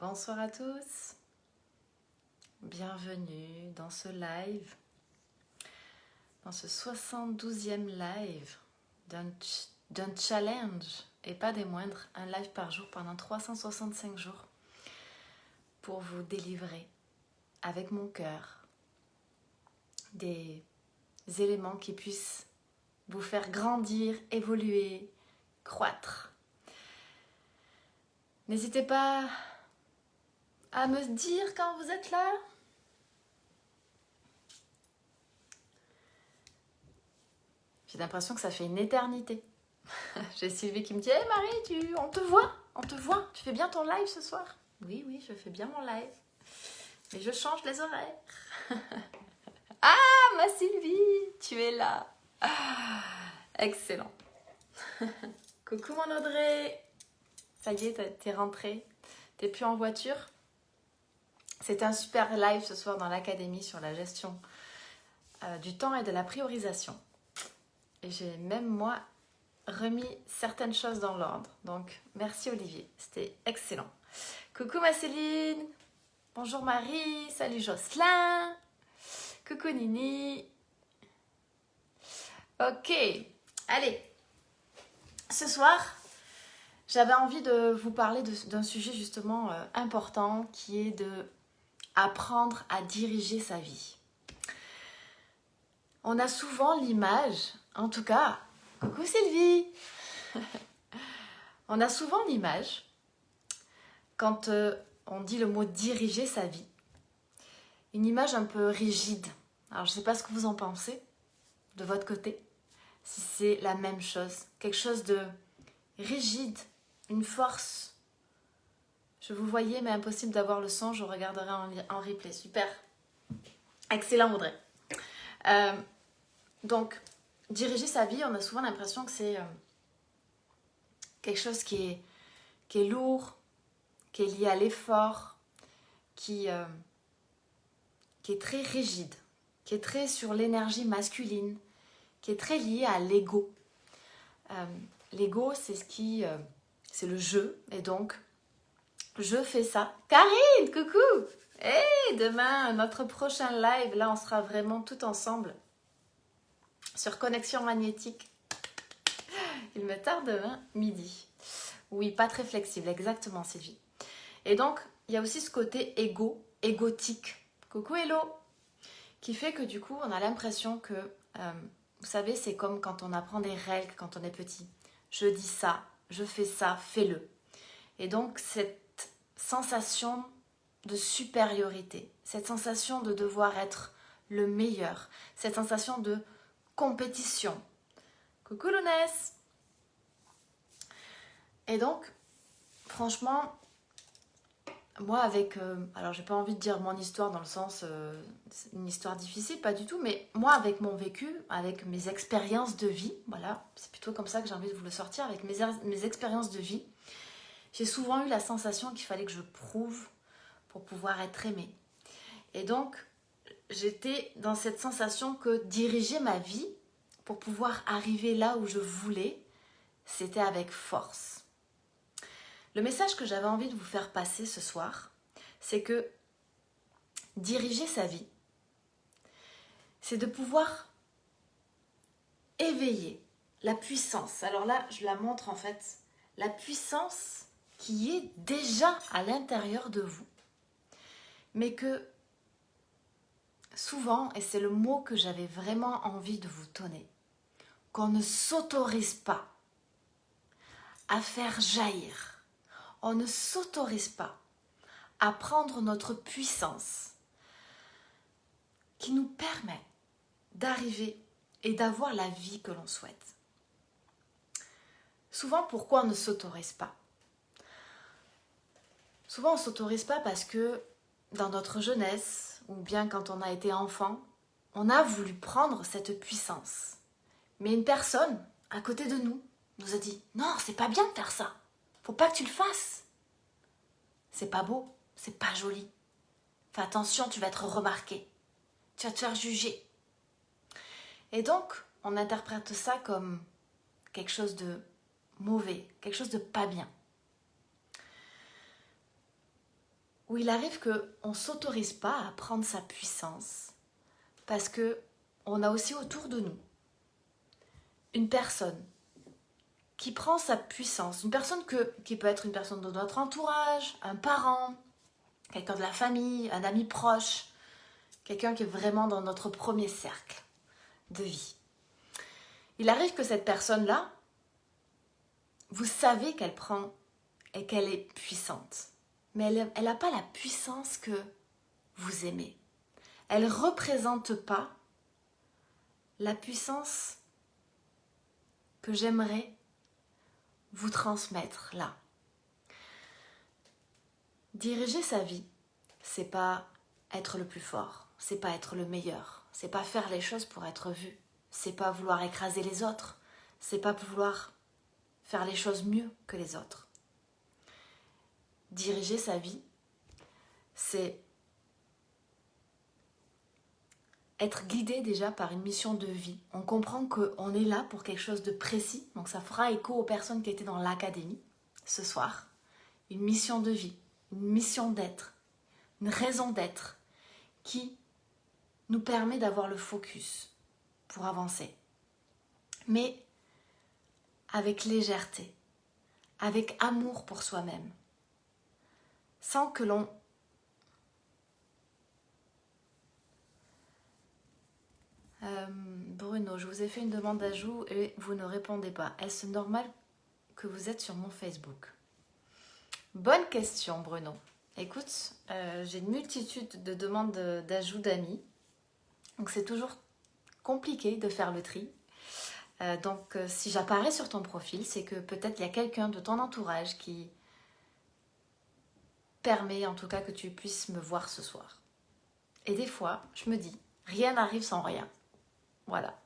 Bonsoir à tous, bienvenue dans ce live, dans ce 72e live d'un challenge, et pas des moindres, un live par jour pendant 365 jours pour vous délivrer avec mon cœur des éléments qui puissent vous faire grandir, évoluer, croître. N'hésitez pas à me dire quand vous êtes là. J'ai l'impression que ça fait une éternité. J'ai Sylvie qui me dit « Hey Marie, on te voit, tu fais bien ton live ce soir ?» Oui, je fais bien mon live. Mais je change les horaires. Ah, ma Sylvie, tu es là. Ah, excellent. Coucou mon Audrey. Ça y est, t'es rentrée. T'es plus en voiture. C'était un super live ce soir dans l'académie sur la gestion du temps et de la priorisation. Et j'ai même moi remis certaines choses dans l'ordre. Donc merci Olivier, c'était excellent. Coucou ma Céline. Bonjour Marie. Salut Jocelyn. Coucou Nini. Ok, allez. Ce soir, j'avais envie de vous parler d'un sujet justement important qui est de apprendre à diriger sa vie. On a souvent l'image, en tout cas, coucou Sylvie. On a souvent l'image, quand on dit le mot diriger sa vie, une image un peu rigide. Alors je ne sais pas ce que vous en pensez, de votre côté, si c'est la même chose, quelque chose de rigide, une force. Je vous voyais, mais impossible d'avoir le son, je regarderai en replay. Super. Excellent Audrey. Donc, diriger sa vie, on a souvent l'impression que c'est quelque chose qui est lourd, qui est lié à l'effort, qui est très rigide, qui est très sur l'énergie masculine, qui est très lié à l'ego. L'ego, c'est c'est le jeu, et donc je fais ça. Karine, coucou. Hey, demain, notre prochain live, là, on sera vraiment tout ensemble sur connexion magnétique. Il me tarde demain midi. Oui, pas très flexible, exactement, Sylvie. Et donc, il y a aussi ce côté égotique. Coucou Hello, qui fait que du coup, on a l'impression que, vous savez, c'est comme quand on apprend des règles quand on est petit. Je dis ça, je fais ça, fais-le. Et donc, cette sensation de supériorité, cette sensation de devoir être le meilleur, cette sensation de compétition. Coucou Lounès. Et donc, franchement, moi avec, alors j'ai pas envie de dire mon histoire dans le sens, une histoire difficile, pas du tout, mais moi avec mon vécu, avec mes expériences de vie, voilà, c'est plutôt comme ça que j'ai envie de vous le sortir, avec mes expériences de vie, j'ai souvent eu la sensation qu'il fallait que je prouve pour pouvoir être aimée. Et donc, j'étais dans cette sensation que diriger ma vie pour pouvoir arriver là où je voulais, c'était avec force. Le message que j'avais envie de vous faire passer ce soir, c'est que diriger sa vie, c'est de pouvoir éveiller la puissance. Alors là, je la montre en fait, la puissance qui est déjà à l'intérieur de vous, mais que souvent, et c'est le mot que j'avais vraiment envie de vous donner, qu'on ne s'autorise pas à faire jaillir. On ne s'autorise pas à prendre notre puissance qui nous permet d'arriver et d'avoir la vie que l'on souhaite. Souvent, pourquoi on ne s'autorise pas? Souvent, on ne s'autorise pas parce que dans notre jeunesse, ou bien quand on a été enfant, on a voulu prendre cette puissance. Mais une personne à côté de nous nous a dit « Non, c'est pas bien de faire ça. Faut pas que tu le fasses. C'est pas beau, c'est pas joli. Fais attention, tu vas être remarqué. Tu vas te faire juger. » Et donc, on interprète ça comme quelque chose de mauvais, quelque chose de pas bien. où il arrive qu'on ne s'autorise pas à prendre sa puissance parce qu'on a aussi autour de nous une personne qui prend sa puissance, une personne qui peut être une personne de notre entourage, un parent, quelqu'un de la famille, un ami proche, quelqu'un qui est vraiment dans notre premier cercle de vie. Il arrive que cette personne-là, vous savez qu'elle prend et qu'elle est puissante, mais elle n'a pas la puissance que vous aimez. Elle ne représente pas la puissance que j'aimerais vous transmettre là. Diriger sa vie, c'est pas être le plus fort, c'est pas être le meilleur, c'est pas faire les choses pour être vu, c'est pas vouloir écraser les autres, c'est pas vouloir faire les choses mieux que les autres. Diriger sa vie, c'est être guidé déjà par une mission de vie. On comprend qu'on est là pour quelque chose de précis, donc ça fera écho aux personnes qui étaient dans l'académie ce soir. Une mission de vie, une mission d'être, une raison d'être qui nous permet d'avoir le focus pour avancer. Mais avec légèreté, avec amour pour soi-même, sans que l'on... Bruno, je vous ai fait une demande d'ajout et vous ne répondez pas. Est-ce normal que vous êtes sur mon Facebook? Bonne question, Bruno. Écoute, j'ai une multitude de demandes d'ajout d'amis. Donc c'est toujours compliqué de faire le tri. Donc si j'apparais sur ton profil, c'est que peut-être il y a quelqu'un de ton entourage qui permet en tout cas que tu puisses me voir ce soir. Et des fois, je me dis, rien n'arrive sans rien. Voilà.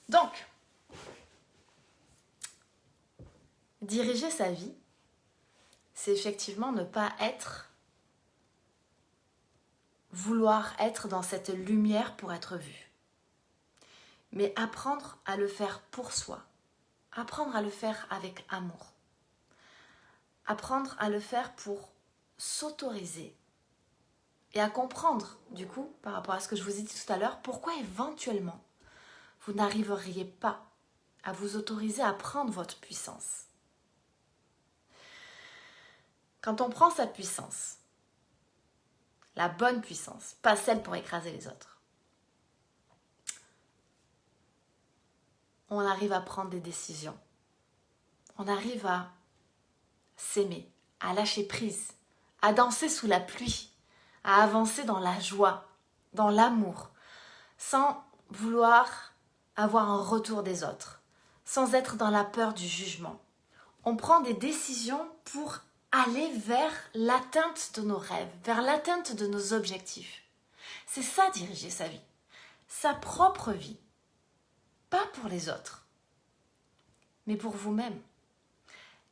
Donc, diriger sa vie, c'est effectivement ne pas vouloir être dans cette lumière pour être vu. Mais apprendre à le faire pour soi. Apprendre à le faire avec amour. Apprendre à le faire pour s'autoriser. Et à comprendre, du coup, par rapport à ce que je vous ai dit tout à l'heure, pourquoi éventuellement vous n'arriveriez pas à vous autoriser à prendre votre puissance. Quand on prend sa puissance, la bonne puissance, pas celle pour écraser les autres, on arrive à prendre des décisions. On arrive à s'aimer, à lâcher prise, à danser sous la pluie, à avancer dans la joie, dans l'amour, sans vouloir avoir un retour des autres, sans être dans la peur du jugement. On prend des décisions pour aller vers l'atteinte de nos rêves, vers l'atteinte de nos objectifs. C'est ça, diriger sa vie. Sa propre vie. Pas pour les autres, mais pour vous-même.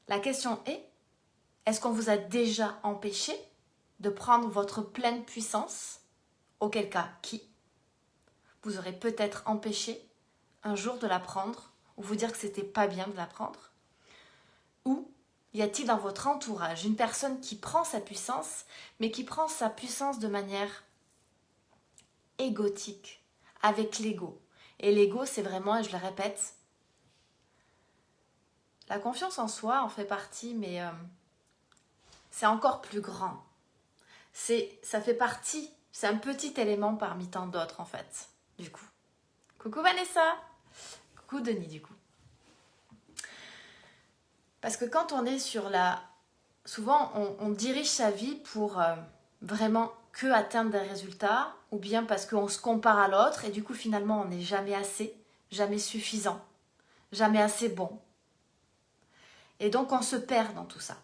La question est, est-ce qu'on vous a déjà empêché de prendre votre pleine puissance? Auquel cas, qui? Vous aurez peut-être empêché un jour de la prendre, ou vous dire que c'était pas bien de la prendre. Ou y a-t-il dans votre entourage une personne qui prend sa puissance, mais qui prend sa puissance de manière égotique, avec l'ego? Et l'ego, c'est vraiment, et je le répète, la confiance en soi en fait partie, mais c'est encore plus grand. Ça fait partie, c'est un petit élément parmi tant d'autres en fait, du coup. Coucou Vanessa! Coucou Denis, du coup. Parce que quand on est sur la... Souvent, on dirige sa vie pour vraiment que atteindre des résultats, ou bien parce qu'on se compare à l'autre, et du coup, finalement, on n'est jamais assez, jamais suffisant, jamais assez bon. Et donc, on se perd dans tout ça.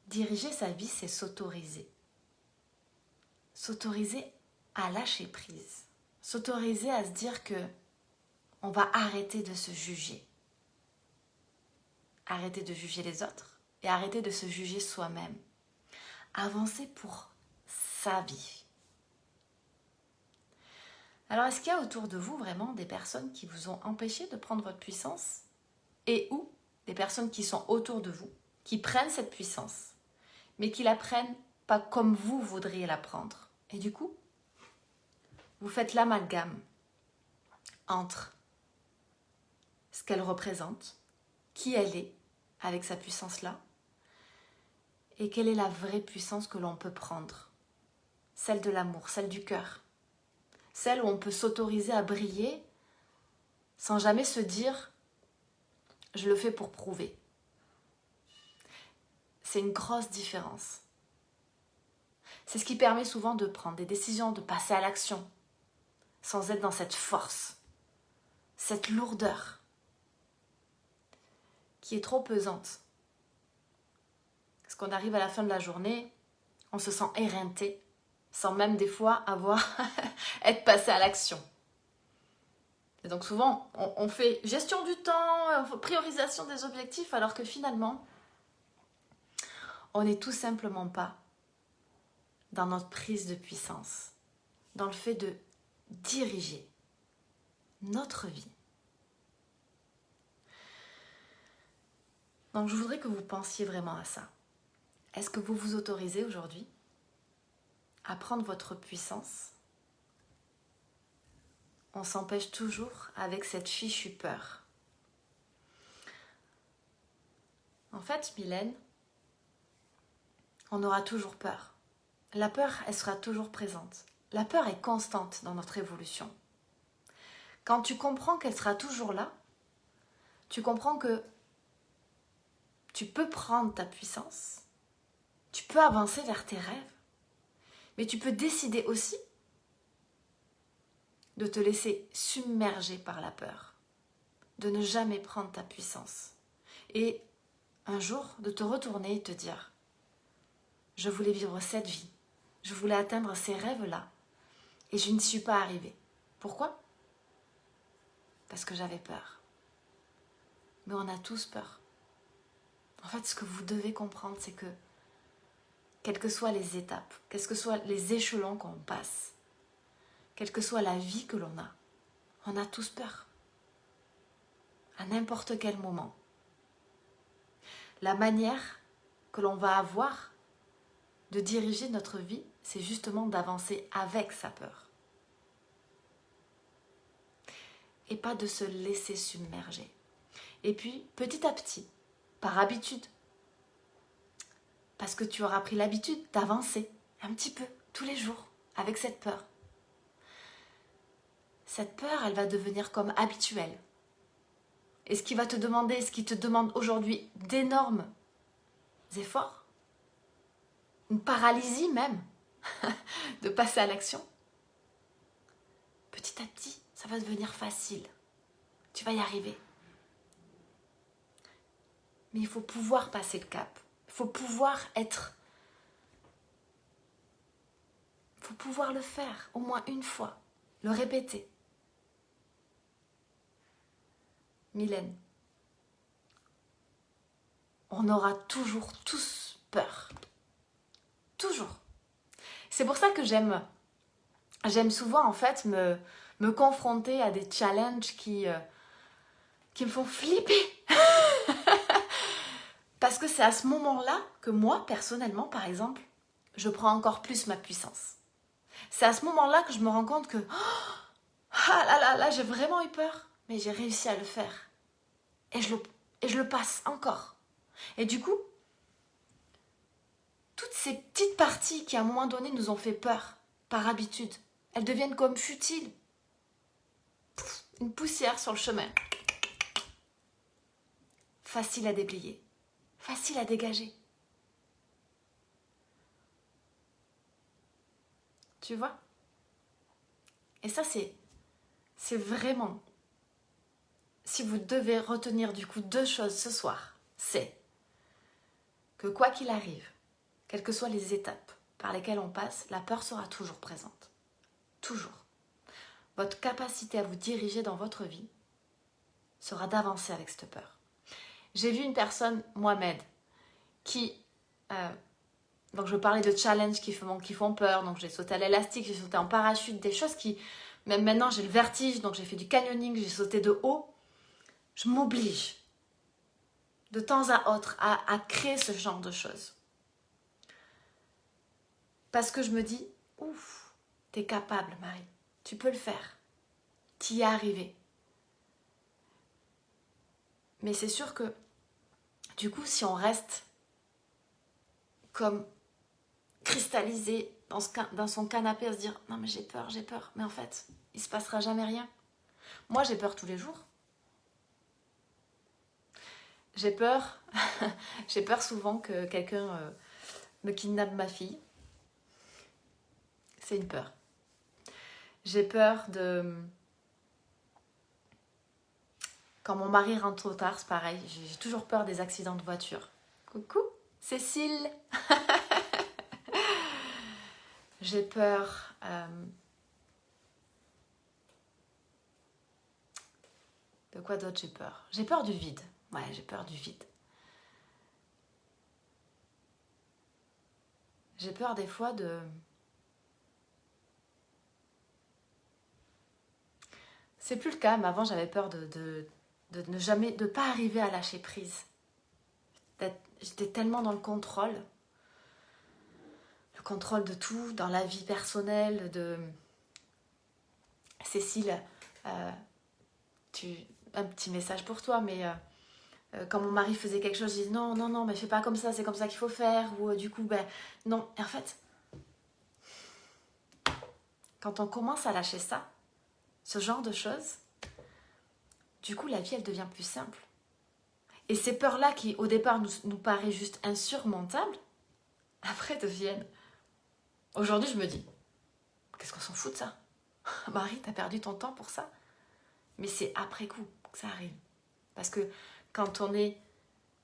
Diriger sa vie, c'est s'autoriser. S'autoriser à lâcher prise. S'autoriser à se dire que on va arrêter de se juger. Arrêter de juger les autres et arrêter de se juger soi-même. Avancer pour sa vie. Alors, est-ce qu'il y a autour de vous vraiment des personnes qui vous ont empêché de prendre votre puissance? Et où des personnes qui sont autour de vous, qui prennent cette puissance, mais qui la prennent pas comme vous voudriez la prendre. Et du coup, vous faites l'amalgame entre ce qu'elle représente, qui elle est avec sa puissance-là, et quelle est la vraie puissance que l'on peut prendre. Celle de l'amour, celle du cœur. Celle où on peut s'autoriser à briller sans jamais se dire « je le fais pour prouver ». C'est une grosse différence. C'est ce qui permet souvent de prendre des décisions, de passer à l'action, sans être dans cette force, cette lourdeur qui est trop pesante. Parce qu'on arrive à la fin de la journée, on se sent éreinté, sans même des fois avoir être passé à l'action. Et donc souvent, on fait gestion du temps, priorisation des objectifs, alors que finalement, on n'est tout simplement pas dans notre prise de puissance, dans le fait de diriger notre vie. Donc je voudrais que vous pensiez vraiment à ça. Est-ce que vous vous autorisez aujourd'hui à prendre votre puissance? On s'empêche toujours avec cette fichue peur. En fait, Mylène, on aura toujours peur. La peur, elle sera toujours présente. La peur est constante dans notre évolution. Quand tu comprends qu'elle sera toujours là, tu comprends que tu peux prendre ta puissance, tu peux avancer vers tes rêves, mais tu peux décider aussi de te laisser submerger par la peur, de ne jamais prendre ta puissance et un jour de te retourner et te dire « Je voulais vivre cette vie, je voulais atteindre ces rêves-là et je n'y suis pas arrivée. » Pourquoi? Parce que j'avais peur. Mais on a tous peur. En fait, ce que vous devez comprendre, c'est que quelles que soient les étapes, quels que soient les échelons qu'on passe, quelle que soit la vie que l'on a, on a tous peur. À n'importe quel moment. La manière que l'on va avoir de diriger notre vie, c'est justement d'avancer avec sa peur. Et pas de se laisser submerger. Et puis, petit à petit, par habitude, parce que tu auras pris l'habitude d'avancer un petit peu, tous les jours, avec cette peur. Cette peur, elle va devenir comme habituelle. Et ce qui va te demander, ce qui te demande aujourd'hui d'énormes efforts, une paralysie même, de passer à l'action, petit à petit, ça va devenir facile. Tu vas y arriver. Mais il faut pouvoir passer le cap. Il faut pouvoir être... Il faut pouvoir le faire au moins une fois. Le répéter. Mylène, on aura toujours tous peur. Toujours. C'est pour ça que j'aime souvent en fait me confronter à des challenges qui me font flipper. Parce que c'est à ce moment-là que moi, personnellement, par exemple, je prends encore plus ma puissance. C'est à ce moment-là que je me rends compte que ah là, j'ai vraiment eu peur, mais j'ai réussi à le faire. Et je le passe encore. Et du coup, toutes ces petites parties qui à un moment donné nous ont fait peur, par habitude, elles deviennent comme futiles. Une poussière sur le chemin. Facile à déblayer. Facile à dégager. Tu vois? Et ça, c'est vraiment... Si vous devez retenir du coup 2 choses ce soir, c'est que quoi qu'il arrive, quelles que soient les étapes par lesquelles on passe, la peur sera toujours présente. Toujours. Votre capacité à vous diriger dans votre vie sera d'avancer avec cette peur. J'ai vu une personne, Mohamed, qui... donc je parlais de challenges qui font peur, donc j'ai sauté à l'élastique, j'ai sauté en parachute, des choses qui... Même maintenant j'ai le vertige, donc j'ai fait du canyoning, j'ai sauté de haut. Je m'oblige. de temps à autre à créer ce genre de choses. Parce que je me dis, ouf, t'es capable Marie, tu peux le faire, t'y es arrivée. Mais c'est sûr que du coup si on reste comme cristallisé dans son canapé à se dire non mais j'ai peur, mais en fait il se passera jamais rien. Moi j'ai peur tous les jours. J'ai peur, j'ai peur souvent que quelqu'un me kidnappe ma fille. C'est une peur. J'ai peur de... Quand mon mari rentre trop tard, c'est pareil. J'ai toujours peur des accidents de voiture. Coucou, Cécile. J'ai peur... De quoi d'autre j'ai peur? J'ai peur du vide. Ouais, j'ai peur du vide. J'ai peur des fois de... C'est plus le cas, mais avant j'avais peur de ne jamais, de pas arriver à lâcher prise. J'étais tellement dans le contrôle de tout, dans la vie personnelle, de... Cécile, un petit message pour toi, mais quand mon mari faisait quelque chose, je disais non, non, non, mais fais pas comme ça, c'est comme ça qu'il faut faire, ou du coup, ben non. Et en fait, quand on commence à lâcher ça, ce genre de choses, du coup, la vie, elle devient plus simple. Et ces peurs-là qui, au départ, nous paraissent juste insurmontables, après deviennent... Aujourd'hui, je me dis, qu'est-ce qu'on s'en fout de ça? Marie, t'as perdu ton temps pour ça? Mais c'est après coup que ça arrive. Parce que quand on est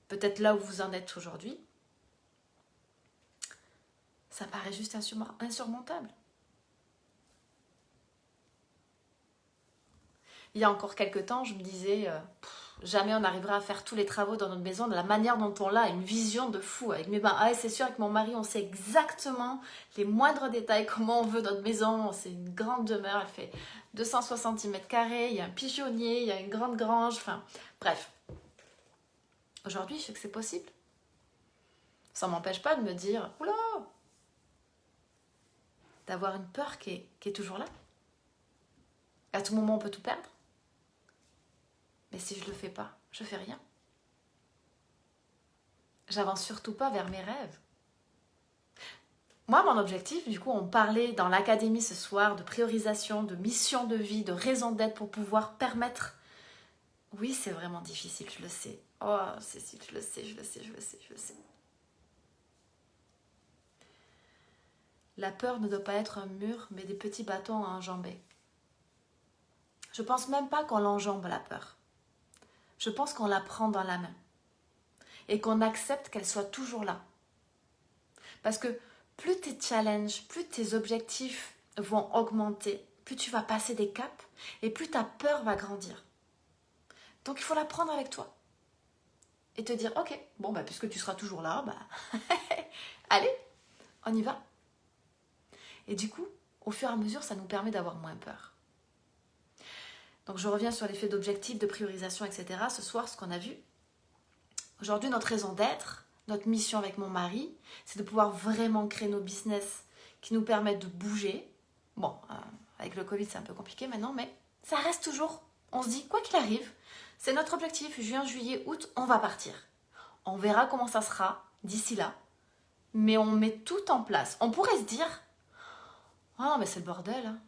peut-être là où vous en êtes aujourd'hui, ça paraît juste insurmontable. Il y a encore quelques temps, je me disais, jamais on arrivera à faire tous les travaux dans notre maison de la manière dont on l'a, une vision de fou. Avec mes bains, ah, c'est sûr, avec mon mari, on sait exactement les moindres détails, comment on veut notre maison. C'est une grande demeure, elle fait 260 cm², il y a un pigeonnier, il y a une grande grange, enfin, bref. Aujourd'hui, je sais que c'est possible. Ça ne m'empêche pas de me dire, oula, d'avoir une peur qui est toujours là. À tout moment, on peut tout perdre. Mais si je ne le fais pas, je fais rien. J'avance surtout pas vers mes rêves. Moi, mon objectif, du coup, on parlait dans l'académie ce soir de priorisation, de mission de vie, de raison d'être pour pouvoir permettre... Oui, c'est vraiment difficile, je le sais. Oh, Cécile, je le sais. La peur ne doit pas être un mur, mais des petits bâtons à enjamber. Je pense même pas qu'on l'enjambe, la peur. Je pense qu'on la prend dans la main. Et qu'on accepte qu'elle soit toujours là. Parce que plus tes challenges, plus tes objectifs vont augmenter, plus tu vas passer des caps et plus ta peur va grandir. Donc il faut la prendre avec toi. Et te dire, ok, bon, bah, puisque tu seras toujours là, bah, allez, on y va. Et du coup, au fur et à mesure, ça nous permet d'avoir moins peur. Donc je reviens sur l'effet d'objectif, de priorisation, etc. Ce soir, ce qu'on a vu. Aujourd'hui, notre raison d'être, notre mission avec mon mari, c'est de pouvoir vraiment créer nos business qui nous permettent de bouger. Bon, avec le Covid, c'est un peu compliqué maintenant, mais ça reste toujours. On se dit, quoi qu'il arrive, c'est notre objectif. Juin, juillet, août, on va partir. On verra comment ça sera d'ici là. Mais on met tout en place. On pourrait se dire, ah, mais c'est le bordel, hein.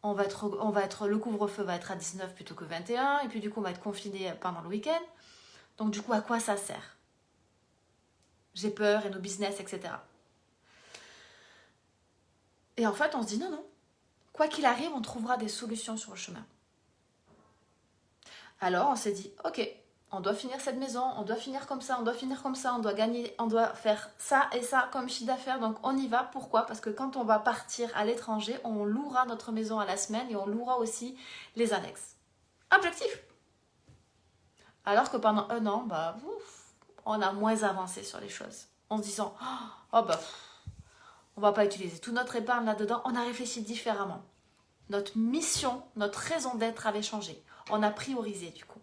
Le couvre-feu va être à 19 plutôt que 21, et puis du coup, on va être confiné pendant le week-end. Donc du coup, à quoi ça sert? J'ai peur et nos business, etc. Et en fait, on se dit non. Quoi qu'il arrive, on trouvera des solutions sur le chemin. Alors, on s'est dit, ok, on doit finir cette maison, on doit finir comme ça, on doit finir comme ça, on doit gagner, on doit faire ça et ça comme chiffre d'affaires. Donc, on y va. Pourquoi? Parce que quand on va partir à l'étranger, on louera notre maison à la semaine et on louera aussi les annexes. Objectif! Alors que pendant un an, bah, on a moins avancé sur les choses. En se disant, oh bah, on va pas utiliser toute notre épargne là-dedans. On a réfléchi différemment. Notre mission, notre raison d'être avait changé. On a priorisé du coup.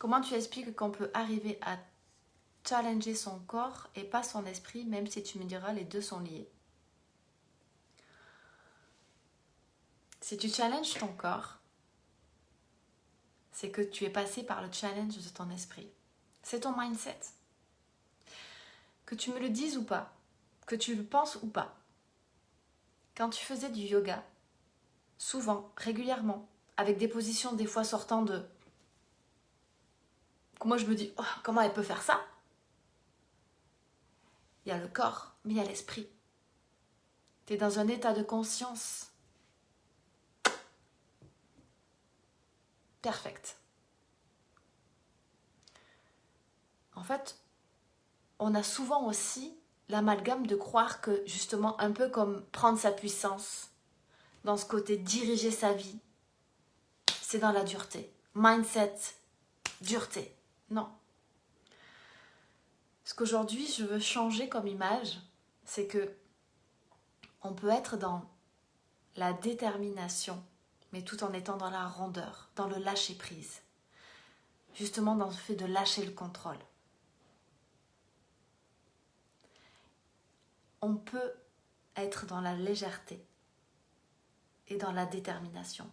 Comment tu expliques qu'on peut arriver à challenger son corps et pas son esprit, même si tu me diras les deux sont liés? Si tu challenges ton corps, c'est que tu es passé par le challenge de ton esprit. C'est ton mindset. Que tu me le dises ou pas, que tu le penses ou pas. Quand tu faisais du yoga, souvent, régulièrement, avec des positions des fois sortant de... Moi je me dis, oh, comment elle peut faire ça? Il y a le corps, mais il y a l'esprit. Tu es dans un état de conscience perfect. En fait, on a souvent aussi l'amalgame de croire que justement, un peu comme prendre sa puissance, dans ce côté diriger sa vie, c'est dans la dureté. Mindset, dureté. Non. Ce qu'aujourd'hui je veux changer comme image, c'est que on peut être dans la détermination, mais tout en étant dans la rondeur, dans le lâcher prise. Justement dans le fait de lâcher le contrôle. On peut être dans la légèreté et dans la détermination.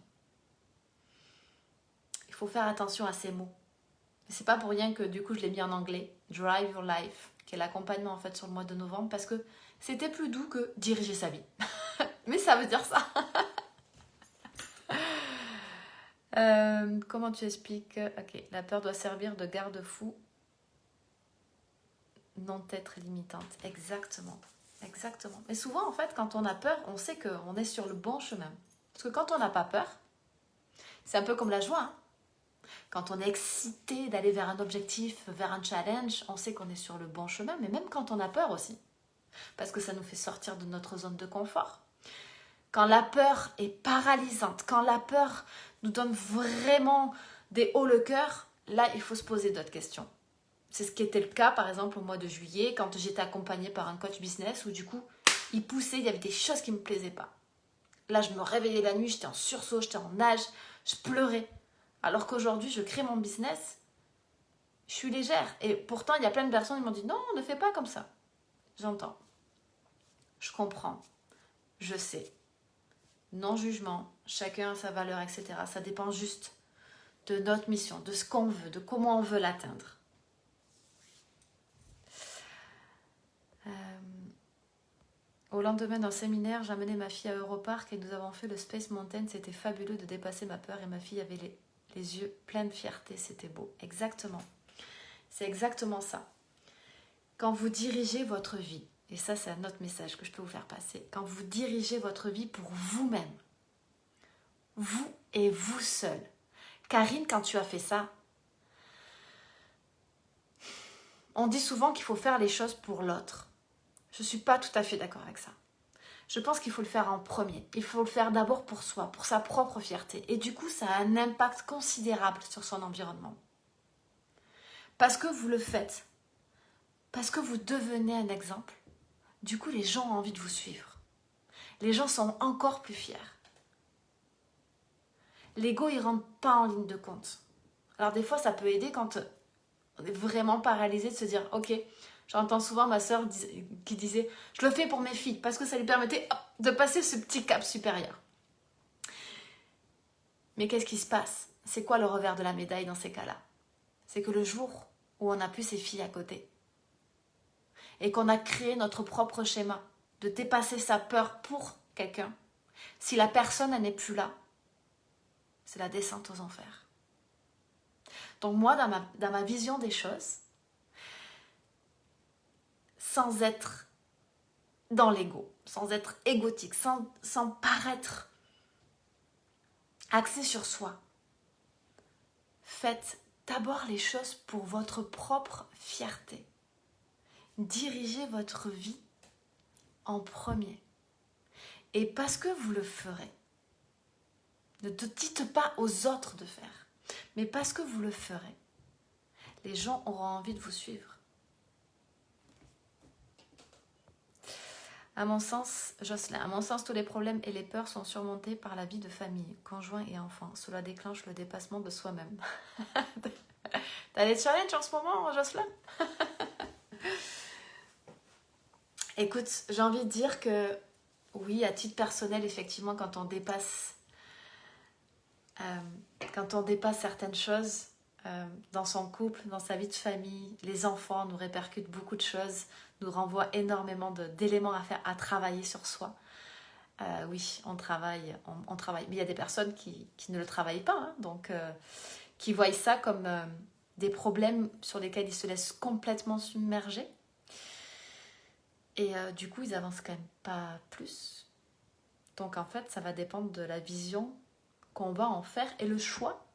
Il faut faire attention à ces mots. C'est pas pour rien que du coup je l'ai mis en anglais, Drive Your Life, qui est l'accompagnement en fait sur le mois de novembre, parce que c'était plus doux que diriger sa vie. Mais ça veut dire ça. Comment tu expliques? Ok, la peur doit servir de garde-fou, non être limitante. Exactement, exactement. Mais souvent en fait, quand on a peur, on sait qu'on est sur le bon chemin. Parce que quand on n'a pas peur, c'est un peu comme la joie. Hein. Quand on est excité d'aller vers un objectif, vers un challenge, on sait qu'on est sur le bon chemin, mais même quand on a peur aussi. Parce que ça nous fait sortir de notre zone de confort. Quand la peur est paralysante, quand la peur nous donne vraiment des hauts le cœur, là, il faut se poser d'autres questions. C'est ce qui était le cas, par exemple, au mois de juillet, quand j'étais accompagnée par un coach business, où du coup, il poussait, il y avait des choses qui ne me plaisaient pas. Là, je me réveillais la nuit, j'étais en sursaut, j'étais en nage, je pleurais. Alors qu'aujourd'hui, je crée mon business, je suis légère. Et pourtant, il y a plein de personnes qui m'ont dit « Non, ne fais pas comme ça. » J'entends. Je comprends. Je sais. Non-jugement, chacun a sa valeur, etc. Ça dépend juste de notre mission, de ce qu'on veut, de comment on veut l'atteindre. Au lendemain d'un séminaire, j'ai amené ma fille à Europark et nous avons fait le Space Mountain. C'était fabuleux de dépasser ma peur et ma fille avait les yeux pleins de fierté. C'était beau. Exactement. C'est exactement ça. Quand vous dirigez votre vie, et ça c'est un autre message que je peux vous faire passer, quand vous dirigez votre vie pour vous-même, vous et vous seul. Karine, quand tu as fait ça, on dit souvent qu'il faut faire les choses pour l'autre. Je ne suis pas tout à fait d'accord avec ça. Je pense qu'il faut le faire en premier. Il faut le faire d'abord pour soi, pour sa propre fierté. Et du coup, ça a un impact considérable sur son environnement. Parce que vous le faites, parce que vous devenez un exemple, du coup, les gens ont envie de vous suivre. Les gens sont encore plus fiers. L'ego, il ne rentre pas en ligne de compte. Alors des fois, ça peut aider quand on est vraiment paralysé de se dire « Ok ». J'entends souvent ma soeur qui disait « Je le fais pour mes filles » parce que ça lui permettait de passer ce petit cap supérieur. Mais qu'est-ce qui se passe? C'est quoi le revers de la médaille dans ces cas-là? C'est que le jour où on n'a plus ses filles à côté et qu'on a créé notre propre schéma de dépasser sa peur pour quelqu'un, si la personne n'est plus là, c'est la descente aux enfers. Donc moi, dans ma vision des choses, sans être dans l'ego, sans être égotique, sans paraître axé sur soi. Faites d'abord les choses pour votre propre fierté. Dirigez votre vie en premier. Et parce que vous le ferez, ne te dites pas aux autres de faire, mais parce que vous le ferez, les gens auront envie de vous suivre. À mon sens, Jocelyn, à mon sens, tous les problèmes et les peurs sont surmontés par la vie de famille, conjoint et enfant. Cela déclenche le dépassement de soi-même. T'as des challenges en ce moment, Jocelyn? Écoute, j'ai envie de dire que oui, à titre personnel, effectivement, euh, quand on dépasse certaines choses dans son couple, dans sa vie de famille, les enfants nous répercutent beaucoup de choses, nous renvoient énormément d'éléments à faire, à travailler sur soi. Oui, on travaille. Mais il y a des personnes qui ne le travaillent pas, hein, donc qui voient ça comme des problèmes sur lesquels ils se laissent complètement submerger. Et du coup, ils avancent quand même pas plus. Donc en fait, ça va dépendre de la vision qu'on va en faire et le choix.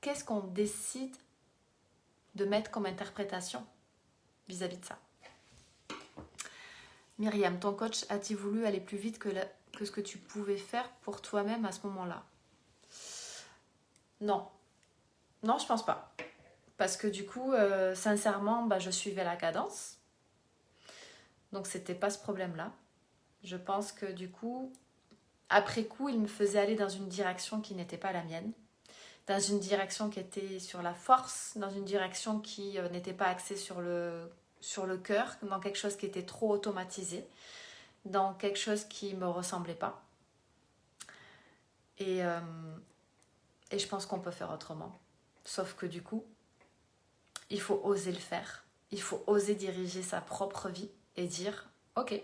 Qu'est-ce qu'on décide de mettre comme interprétation vis-à-vis de ça? Myriam, ton coach a-t-il voulu aller plus vite que ce que tu pouvais faire pour toi-même à ce moment-là? Non. Non, je pense pas. Parce que du coup, sincèrement, je suivais la cadence. Donc, c'était pas ce problème-là. Je pense que du coup, après coup, il me faisait aller dans une direction qui n'était pas la mienne. Dans une direction qui était sur la force, dans une direction qui n'était pas axée sur le cœur, dans quelque chose qui était trop automatisé, dans quelque chose qui ne me ressemblait pas. Et je pense qu'on peut faire autrement. Sauf que du coup, il faut oser le faire. Il faut oser diriger sa propre vie et dire, ok,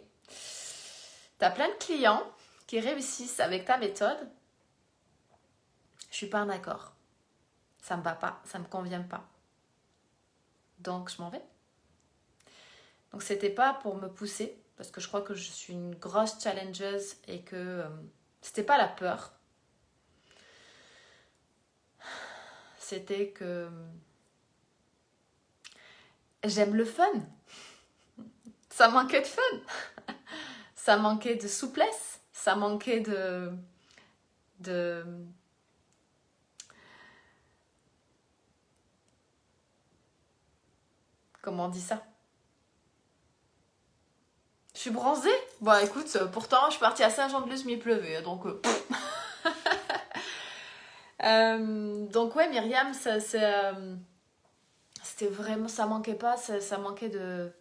t'as plein de clients qui réussissent avec ta méthode. Je suis pas d'accord. Ça me va pas, ça me convient pas. Donc je m'en vais. Donc c'était pas pour me pousser, parce que je crois que je suis une grosse challengeuse et que c'était pas la peur. C'était que j'aime le fun. Ça manquait de fun. Ça manquait de souplesse. Ça manquait de comment on dit ça? Je suis bronzée? Bah écoute, pourtant je suis partie à Saint-Jean-de-Luz, mais il pleuvait, donc... donc ouais, Myriam, c'était vraiment... Ça manquait pas, ça manquait de...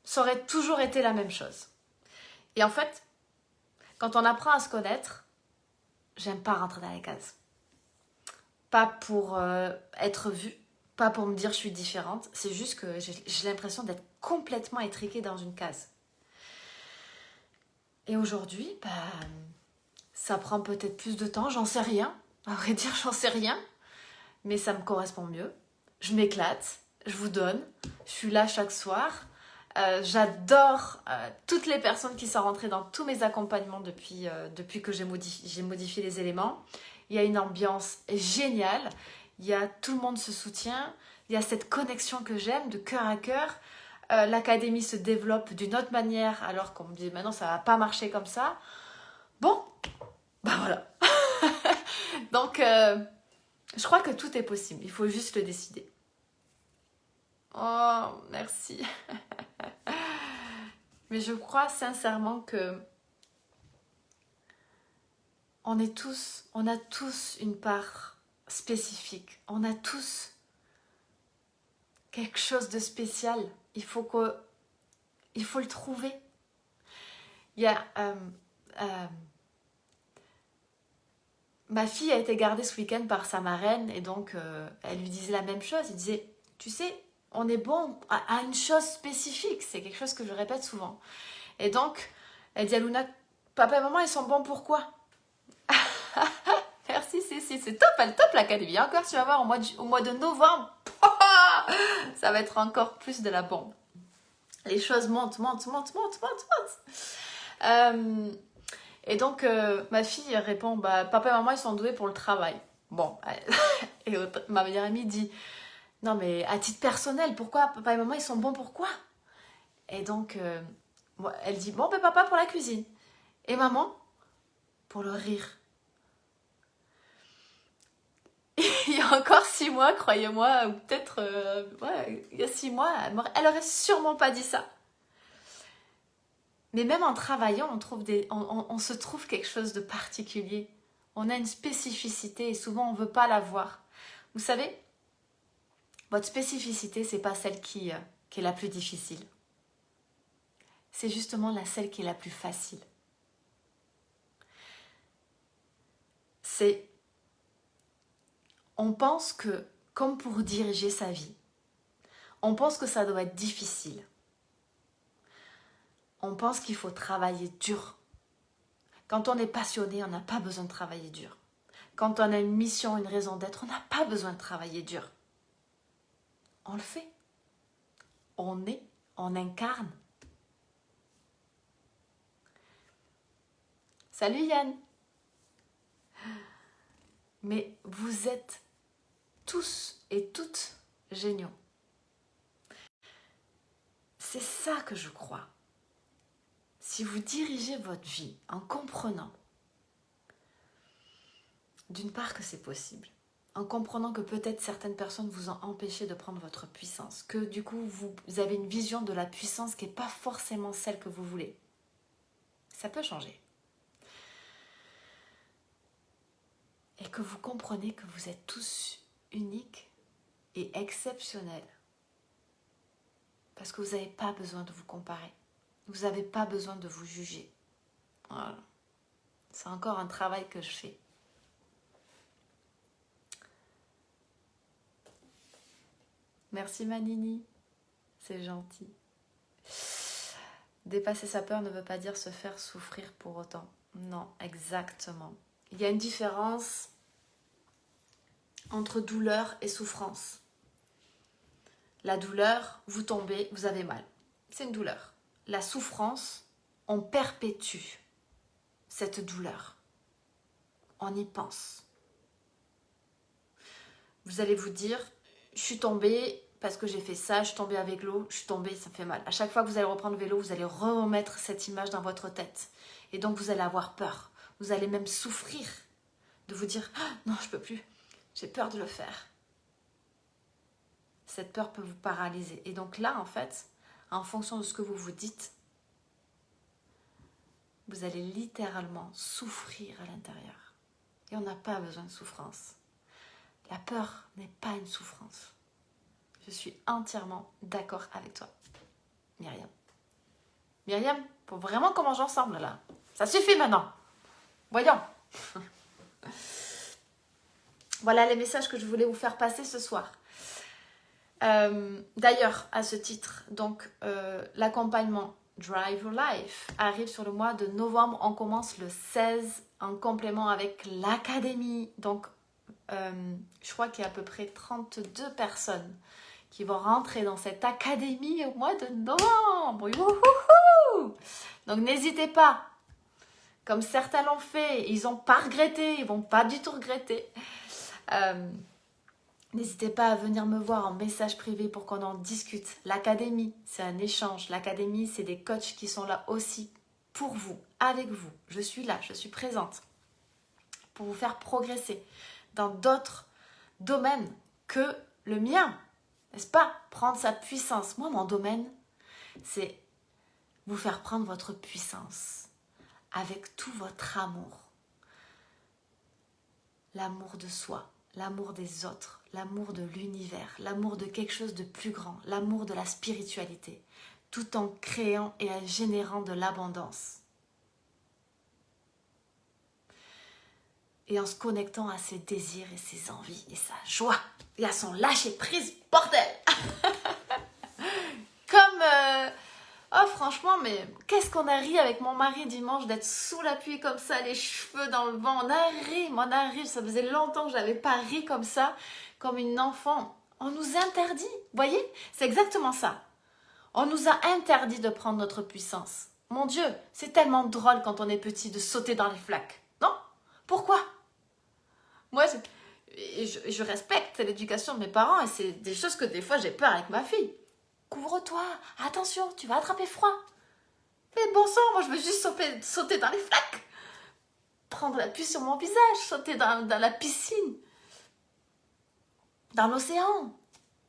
Ça aurait toujours été la même chose. Et en fait, quand on apprend à se connaître, j'aime pas rentrer dans les cases. Pas pour être vue, pas pour me dire je suis différente, c'est juste que j'ai l'impression d'être complètement étriquée dans une case. Et aujourd'hui, ça prend peut-être plus de temps, j'en sais rien. À vrai dire, j'en sais rien. Mais ça me correspond mieux. Je m'éclate, je vous donne. Je suis là chaque soir. J'adore toutes les personnes qui sont rentrées dans tous mes accompagnements depuis que j'ai modifié les éléments. Il y a une ambiance géniale. Tout le monde se soutient. Il y a cette connexion que j'aime de cœur à cœur. L'académie se développe d'une autre manière alors qu'on me dit maintenant ça va pas marcher comme ça. Bon, voilà. Donc, je crois que tout est possible. Il faut juste le décider. Oh, merci. Mais je crois sincèrement que on a tous une part spécifique. On a tous quelque chose de spécial. Il faut le trouver. Il y a... ma fille a été gardée ce week-end par sa marraine et donc elle lui disait la même chose. Elle disait, tu sais, on est bon à une chose spécifique. C'est quelque chose que je répète souvent. Et donc, elle dit à Luna, papa et maman, ils sont bons pour quoi? Merci, c'est top, elle top l'académie. Encore, tu vas voir, au mois de novembre, ça va être encore plus de la bombe. Les choses montent. Et donc, ma fille répond, papa et maman, ils sont doués pour le travail. Bon, et ma meilleure amie dit, non mais à titre personnel, pourquoi papa et maman, ils sont bons pour quoi? Et donc, elle dit, bon, papa pour la cuisine. Et maman, pour le rire. Il y a encore 6 mois, croyez-moi, ou peut-être, il y a 6 mois, elle aurait sûrement pas dit ça. Mais même en travaillant, on se trouve quelque chose de particulier. On a une spécificité et souvent on ne veut pas la voir. Vous savez, votre spécificité, c'est pas celle qui est la plus difficile. C'est justement celle qui est la plus facile. On pense que, comme pour diriger sa vie, on pense que ça doit être difficile. On pense qu'il faut travailler dur. Quand on est passionné, on n'a pas besoin de travailler dur. Quand on a une mission, une raison d'être, on n'a pas besoin de travailler dur. On le fait. On incarne. Salut Yann. Mais vous êtes tous et toutes géniaux. C'est ça que je crois. Si vous dirigez votre vie en comprenant, d'une part que c'est possible, en comprenant que peut-être certaines personnes vous ont empêché de prendre votre puissance, que du coup vous avez une vision de la puissance qui n'est pas forcément celle que vous voulez. Ça peut changer. Et que vous comprenez que vous êtes tous uniques et exceptionnels. Parce que vous n'avez pas besoin de vous comparer. Vous n'avez pas besoin de vous juger. Voilà. C'est encore un travail que je fais. Merci Manini. C'est gentil. Dépasser sa peur ne veut pas dire se faire souffrir pour autant. Non, exactement. Il y a une différence entre douleur et souffrance. La douleur, vous tombez, vous avez mal. C'est une douleur. La souffrance, on perpétue cette douleur. On y pense. Vous allez vous dire, je suis tombée parce que j'ai fait ça, je suis tombée avec l'eau, je suis tombée, ça fait mal. À chaque fois que vous allez reprendre le vélo, vous allez remettre cette image dans votre tête. Et donc vous allez avoir peur. Vous allez même souffrir de vous dire, ah, non, je peux plus, j'ai peur de le faire. Cette peur peut vous paralyser. Et donc là, en fait, en fonction de ce que vous vous dites, vous allez littéralement souffrir à l'intérieur. Et on n'a pas besoin de souffrance. La peur n'est pas une souffrance. Je suis entièrement d'accord avec toi, Myriam. Myriam, faut vraiment qu'on mange ensemble là. Ça suffit maintenant. Voyons. Voilà les messages que je voulais vous faire passer ce soir. D'ailleurs, à ce titre, donc l'accompagnement Drive Your Life arrive sur le mois de novembre. On commence le 16 en complément avec l'académie. Donc, je crois qu'il y a à peu près 32 personnes qui vont rentrer dans cette académie au mois de novembre. Youhouhou! Donc, n'hésitez pas. Comme certains l'ont fait, ils n'ont pas regretté, ils ne vont pas du tout regretter. N'hésitez pas à venir me voir en message privé pour qu'on en discute. L'académie, c'est un échange. L'académie, c'est des coachs qui sont là aussi pour vous, avec vous. Je suis là, je suis présente pour vous faire progresser dans d'autres domaines que le mien. N'est-ce pas? Prendre sa puissance. Moi, mon domaine, c'est vous faire prendre votre puissance avec tout votre amour. L'amour de soi, l'amour des autres, l'amour de l'univers, l'amour de quelque chose de plus grand, l'amour de la spiritualité, tout en créant et en générant de l'abondance. Et en se connectant à ses désirs et ses envies et sa joie et à son lâcher-prise, bordel. Comme... Oh franchement, mais qu'est-ce qu'on a ri avec mon mari dimanche d'être sous la pluie comme ça, les cheveux dans le vent. On a ri, ça faisait longtemps que je n'avais pas ri comme ça, comme une enfant. On nous interdit, vous voyez? C'est exactement ça. On nous a interdit de prendre notre puissance. Mon Dieu, c'est tellement drôle quand on est petit de sauter dans les flaques. Non? Pourquoi? Moi, je respecte l'éducation de mes parents et c'est des choses que des fois j'ai peur avec ma fille. Couvre-toi, attention, tu vas attraper froid. Mais bon sang, moi je veux juste sauter dans les flaques. Prendre la pluie sur mon visage, sauter dans la piscine. Dans l'océan.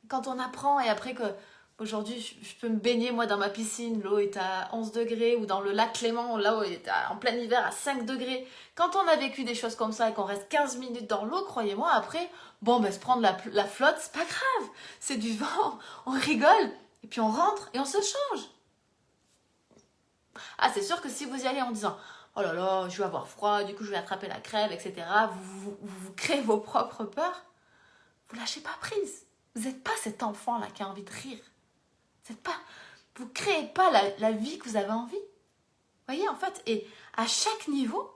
Quand on apprend et après que Aujourd'hui, je peux me baigner, moi, dans ma piscine, l'eau est à 11 degrés, ou dans le lac Clément, là, où est en plein hiver à 5 degrés. Quand on a vécu des choses comme ça et qu'on reste 15 minutes dans l'eau, croyez-moi, après, bon, ben, se prendre la flotte, c'est pas grave. C'est du vent, on rigole, et puis on rentre et on se change. Ah, c'est sûr que si vous y allez en disant « Oh là là, je vais avoir froid, du coup je vais attraper la crève, etc. » vous créez vos propres peurs. Vous lâchez pas prise. Vous n'êtes pas cet enfant-là qui a envie de rire. Vous ne créez pas la vie que vous avez envie. Vous voyez, en fait, et à chaque niveau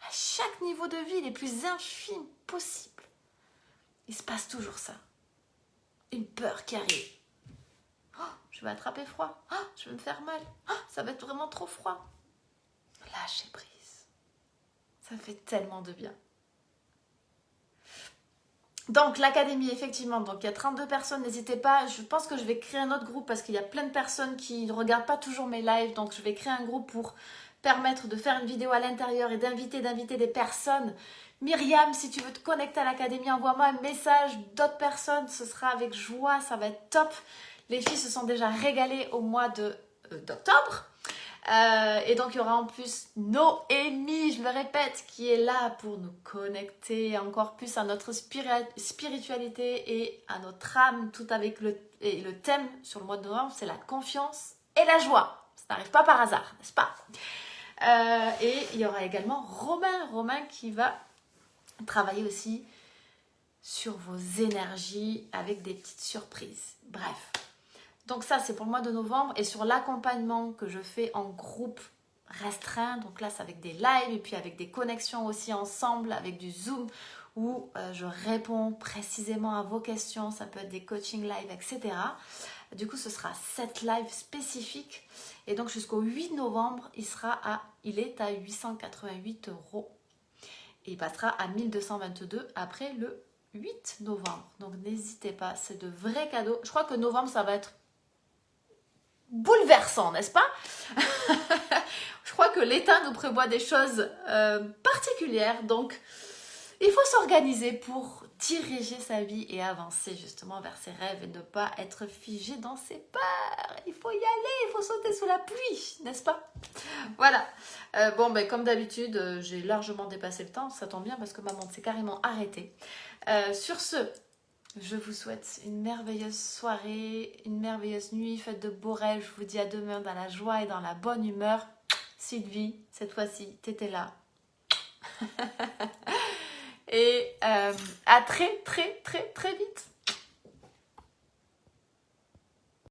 de vie, les plus infimes possibles, il se passe toujours ça. Une peur qui arrive. Oh, je vais attraper froid. Oh, je vais me faire mal. Oh, ça va être vraiment trop froid. Lâchez prise. Ça fait tellement de bien. Donc l'académie, effectivement, donc il y a 32 personnes, n'hésitez pas, je pense que je vais créer un autre groupe parce qu'il y a plein de personnes qui ne regardent pas toujours mes lives, donc je vais créer un groupe pour permettre de faire une vidéo à l'intérieur et d'inviter des personnes. Myriam, si tu veux te connecter à l'académie, envoie-moi un message d'autres personnes, ce sera avec joie, ça va être top. Les filles se sont déjà régalées au mois d'octobre. Et donc il y aura en plus Noémie, je le répète, qui est là pour nous connecter encore plus à notre spiritualité et à notre âme, tout avec le thème sur le mois de novembre, c'est la confiance et la joie. Ça n'arrive pas par hasard, n'est-ce pas? Et il y aura également Romain qui va travailler aussi sur vos énergies avec des petites surprises. Bref. Donc ça, c'est pour le mois de novembre. Et sur l'accompagnement que je fais en groupe restreint, donc là, c'est avec des lives et puis avec des connexions aussi ensemble, avec du Zoom, où je réponds précisément à vos questions. Ça peut être des coaching live, etc. Du coup, ce sera 7 lives spécifiques. Et donc, jusqu'au 8 novembre, il est à 888 €. Et il passera à 1222 après le 8 novembre. Donc, n'hésitez pas, c'est de vrais cadeaux. Je crois que novembre, ça va être bouleversant, n'est-ce pas? Je crois que l'État nous prévoit des choses particulières, donc il faut s'organiser pour diriger sa vie et avancer justement vers ses rêves et ne pas être figé dans ses peurs. Il faut y aller, il faut sauter sous la pluie, n'est-ce pas? Voilà. Bon, ben, comme d'habitude, j'ai largement dépassé le temps, ça tombe bien parce que ma montre s'est carrément arrêtée. Sur ce, je vous souhaite une merveilleuse soirée, une merveilleuse nuit, faites de beaux rêves. Je vous dis à demain dans la joie et dans la bonne humeur. Sylvie, cette fois-ci, t'étais là. Et à très, très, très, très vite.